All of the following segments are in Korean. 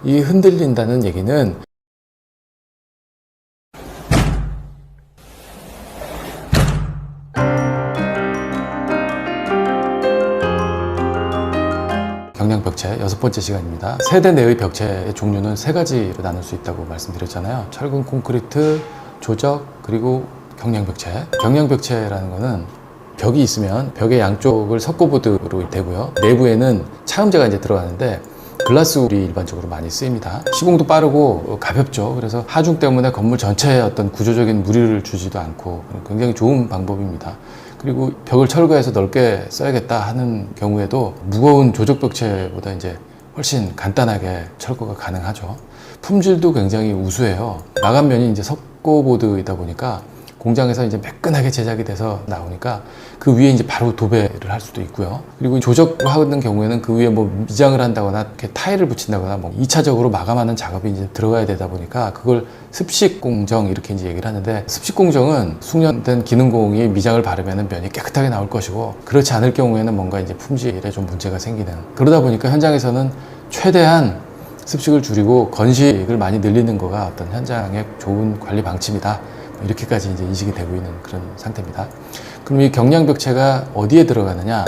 이 흔들린다는 얘기는 경량벽체 6번째 시간입니다. 세대 내의 벽체의 종류는 3가지로 나눌 수 있다고 말씀드렸잖아요. 철근 콘크리트, 조적, 그리고 경량벽체. 경량벽체라는 거는 벽이 있으면 벽의 양쪽을 석고보드로 되고요. 내부에는 차음재가 이제 들어가는데 글라스울이 일반적으로 많이 쓰입니다. 시공도 빠르고 가볍죠. 그래서 하중 때문에 건물 전체에 어떤 구조적인 무리를 주지도 않고 굉장히 좋은 방법입니다. 그리고 벽을 철거해서 넓게 써야겠다 하는 경우에도 무거운 조적벽체보다 이제 훨씬 간단하게 철거가 가능하죠. 품질도 굉장히 우수해요. 마감면이 이제 석고보드이다 보니까 공장에서 이제 매끈하게 제작이 돼서 나오니까 그 위에 이제 바로 도배를 할 수도 있고요. 그리고 조적을 하는 경우에는 그 위에 뭐 미장을 한다거나 이렇게 타일을 붙인다거나 뭐 2차적으로 마감하는 작업이 이제 들어가야 되다 보니까 그걸 습식 공정 이렇게 이제 얘기를 하는데, 습식 공정은 숙련된 기능공이 미장을 바르면 면이 깨끗하게 나올 것이고, 그렇지 않을 경우에는 뭔가 이제 품질에 좀 문제가 생기는, 그러다 보니까 현장에서는 최대한 습식을 줄이고 건식을 많이 늘리는 거가 어떤 현장의 좋은 관리 방침이다, 이렇게까지 이제 인식이 되고 있는 그런 상태입니다. 그럼 이 경량벽체가 어디에 들어가느냐?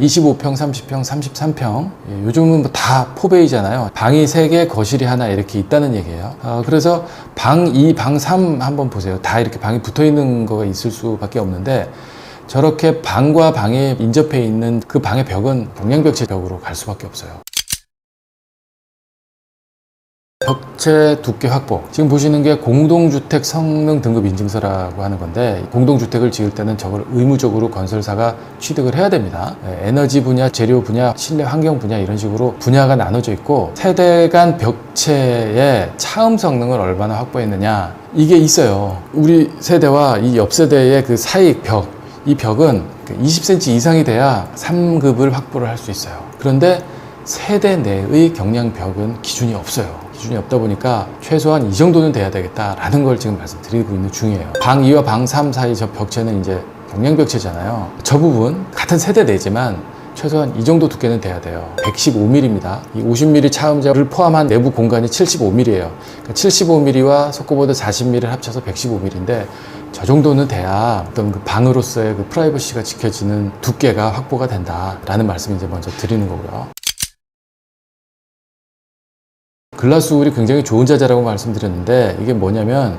25평, 30평, 33평. 요즘은 뭐 다 포베이잖아요. 방이 3개, 거실이 하나 이렇게 있다는 얘기예요. 그래서 방 2, 방 3 한번 보세요. 다 이렇게 방이 붙어 있는 거가 있을 수밖에 없는데, 저렇게 방과 방에 인접해 있는 그 방의 벽은 경량벽체 벽으로 갈 수밖에 없어요. 벽체 두께 확보. 지금 보시는 게 공동주택 성능 등급 인증서라고 하는 건데, 공동주택을 지을 때는 저걸 의무적으로 건설사가 취득을 해야 됩니다. 에너지 분야, 재료 분야, 실내 환경 분야 이런 식으로 분야가 나눠져 있고, 세대 간 벽체의 차음 성능을 얼마나 확보했느냐, 이게 있어요. 우리 세대와 이 옆 세대의 그 사이 벽, 이 벽은 20cm 이상이 돼야 3급을 확보를 할 수 있어요. 그런데 세대 내의 경량벽은 기준이 없어요. 기준이 없다 보니까 최소한 이 정도는 돼야 되겠다라는 걸 지금 말씀드리고 있는 중이에요. 방 2와 방 3 사이 저 벽체는 이제 경량벽체잖아요. 저 부분 같은 세대 내지만 최소한 이 정도 두께는 돼야 돼요. 115mm입니다. 이 50mm 차음자를 포함한 내부 공간이 75mm예요. 그러니까 75mm와 석고보드 40mm를 합쳐서 115mm인데, 저 정도는 돼야 어떤 그 방으로서의 그 프라이버시가 지켜지는 두께가 확보가 된다라는 말씀을 이제 먼저 드리는 거고요. 글라스울이 굉장히 좋은 자재라고 말씀드렸는데, 이게 뭐냐면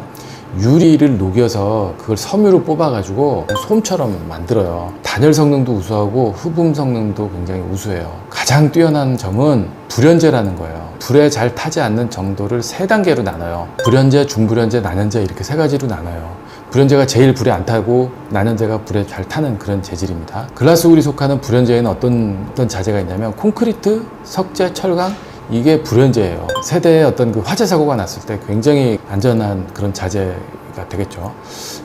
유리를 녹여서 그걸 섬유로 뽑아가지고 솜처럼 만들어요. 단열 성능도 우수하고 흡음 성능도 굉장히 우수해요. 가장 뛰어난 점은 불연제라는 거예요. 불에 잘 타지 않는 정도를 3단계로 나눠요. 불연제, 중불연제, 난연제 이렇게 3가지로 나눠요. 불연제가 제일 불에 안 타고 난연제가 불에 잘 타는 그런 재질입니다. 글라스울이 속하는 불연제에는 어떤 자재가 있냐면 콘크리트, 석재, 철강, 이게 불연제예요. 세대에 어떤 그 화재 사고가 났을 때 굉장히 안전한 그런 자재가 되겠죠.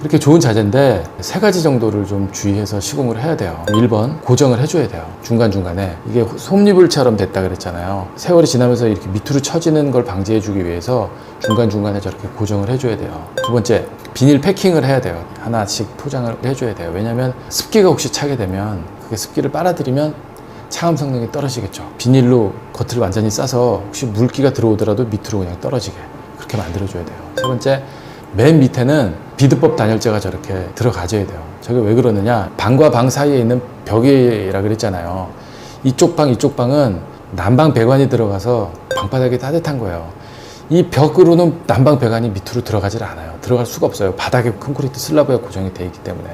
이렇게 좋은 자재인데 3가지 정도를 좀 주의해서 시공을 해야 돼요. 1번, 고정을 해줘야 돼요. 중간중간에. 이게 솜니불처럼 됐다 그랬잖아요. 세월이 지나면서 이렇게 밑으로 처지는 걸 방지해주기 위해서 중간중간에 저렇게 고정을 해줘야 돼요. 2번째, 비닐 패킹을 해야 돼요. 하나씩 포장을 해줘야 돼요. 왜냐면 습기가 혹시 차게 되면 그게 습기를 빨아들이면 차음 성능이 떨어지겠죠. 비닐로 겉을 완전히 싸서 혹시 물기가 들어오더라도 밑으로 그냥 떨어지게 그렇게 만들어줘야 돼요. 3번째, 맨 밑에는 비드법 단열재가 저렇게 들어가줘야 돼요. 저게 왜 그러느냐, 방과 방 사이에 있는 벽이라 그랬잖아요. 이쪽 방은 난방 배관이 들어가서 방바닥이 따뜻한 거예요. 이 벽으로는 난방 배관이 밑으로 들어가질 않아요. 들어갈 수가 없어요. 바닥에 콘크리트 슬라브가 고정이 되어 있기 때문에.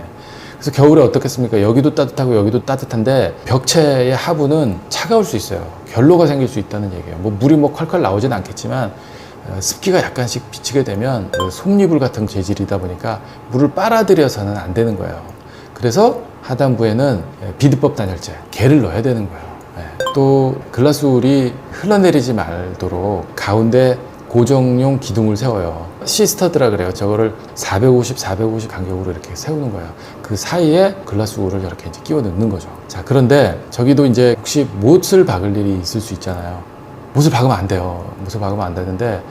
그래서 겨울에 어떻겠습니까? 여기도 따뜻하고 여기도 따뜻한데 벽체의 하부는 차가울 수 있어요. 결로가 생길 수 있다는 얘기예요. 뭐 물이 뭐 콸콸 나오진 않겠지만 습기가 약간씩 비치게 되면 솜니불 같은 재질이다 보니까 물을 빨아들여서는 안 되는 거예요. 그래서 하단부에는 비드법 단열재, 개를 넣어야 되는 거예요. 또 글라스울이 흘러내리지 말도록 가운데 고정용 기둥을 세워요. 시스터드라 그래요. 저거를 450 간격으로 이렇게 세우는 거예요. 그 사이에 글라스울을 이렇게 이제 끼워 넣는 거죠. 자, 그런데 저기도 이제 혹시 못을 박을 일이 있을 수 있잖아요. 못을 박으면 안 돼요. 못을 박으면 안 되는데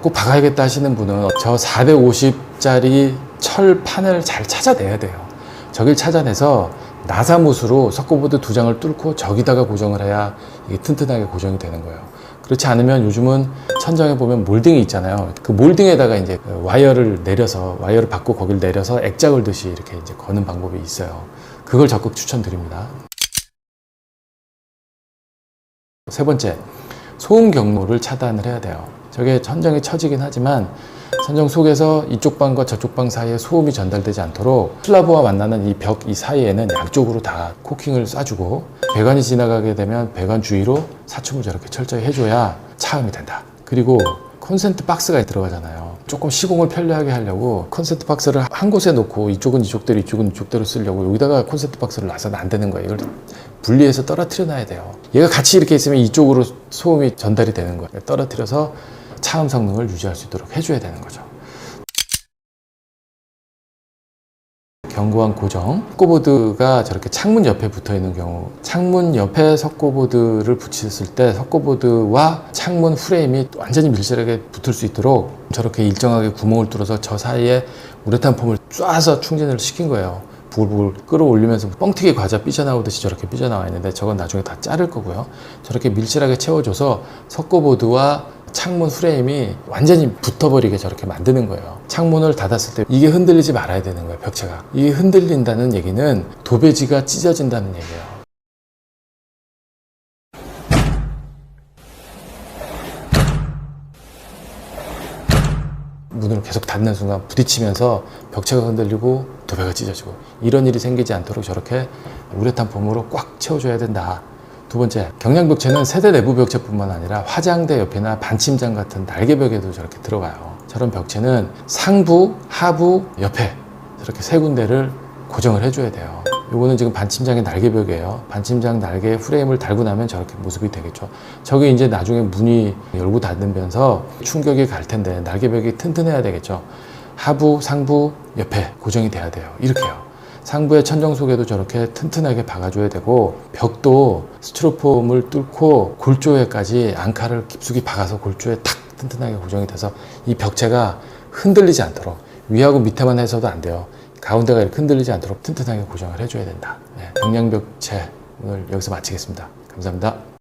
꼭 박아야겠다 하시는 분은 저 450짜리 철판을 잘 찾아내야 돼요. 저길 찾아내서 나사못으로 석고보드 2장을 뚫고 저기다가 고정을 해야 이게 튼튼하게 고정이 되는 거예요. 그렇지 않으면 요즘은 천장에 보면 몰딩이 있잖아요. 그 몰딩에다가 이제 와이어를 받고 거기를 내려서 액자 걸듯이 이렇게 이제 거는 방법이 있어요. 그걸 적극 추천드립니다. 세 번째, 소음 경로를 차단을 해야 돼요. 저게 천정이 처지긴 하지만 천정 속에서 이쪽 방과 저쪽 방 사이에 소음이 전달되지 않도록 슬라브와 만나는 이 벽 이 사이에는 양쪽으로 다 코킹을 쏴주고, 배관이 지나가게 되면 배관 주위로 사춤을 저렇게 철저히 해줘야 차음이 된다. 그리고 콘센트 박스가 들어가잖아요. 조금 시공을 편리하게 하려고 콘센트 박스를 한 곳에 놓고 이쪽은 이쪽대로 이쪽은 이쪽대로 쓰려고 여기다가 콘센트 박스를 놔서는 안 되는 거예요. 이걸 분리해서 떨어뜨려 놔야 돼요. 얘가 같이 이렇게 있으면 이쪽으로 소음이 전달이 되는 거예요. 떨어뜨려서 차음 성능을 유지할 수 있도록 해줘야 되는 거죠. 견고한 고정. 석고보드가 저렇게 창문 옆에 붙어 있는 경우, 창문 옆에 석고보드를 붙였을 때 석고보드와 창문 프레임이 완전히 밀실하게 붙을 수 있도록 저렇게 일정하게 구멍을 뚫어서 저 사이에 우레탄 폼을 쏴서 충진을 시킨 거예요. 부글부글 끌어올리면서 뻥튀기 과자 삐져나오듯이 저렇게 삐져나와 있는데 저건 나중에 다 자를 거고요. 저렇게 밀실하게 채워줘서 석고보드와 창문 프레임이 완전히 붙어버리게 저렇게 만드는 거예요. 창문을 닫았을 때 이게 흔들리지 말아야 되는 거예요. 벽체가. 이게 흔들린다는 얘기는 도배지가 찢어진다는 얘기예요. 문을 계속 닫는 순간 부딪히면서 벽체가 흔들리고 도배가 찢어지고, 이런 일이 생기지 않도록 저렇게 우레탄 폼으로 꽉 채워줘야 된다. 두 번째, 경량벽체는 세대 내부 벽체뿐만 아니라 화장대 옆이나 반침장 같은 날개벽에도 저렇게 들어가요. 저런 벽체는 상부, 하부, 옆에 저렇게 세 군데를 고정을 해줘야 돼요. 요거는 지금 반침장의 날개벽이에요. 반침장 날개에 프레임을 달고 나면 저렇게 모습이 되겠죠. 저게 이제 나중에 문이 열고 닫으면서 충격이 갈 텐데 날개벽이 튼튼해야 되겠죠. 하부, 상부, 옆에 고정이 돼야 돼요. 이렇게요. 상부의 천정 속에도 저렇게 튼튼하게 박아줘야 되고, 벽도 스티로폼을 뚫고 골조에까지 앙카를 깊숙이 박아서 골조에 탁 튼튼하게 고정이 돼서 이 벽체가 흔들리지 않도록, 위하고 밑에만 해서도 안 돼요. 가운데가 이렇게 흔들리지 않도록 튼튼하게 고정을 해줘야 된다. 네, 경량벽체 오늘 여기서 마치겠습니다. 감사합니다.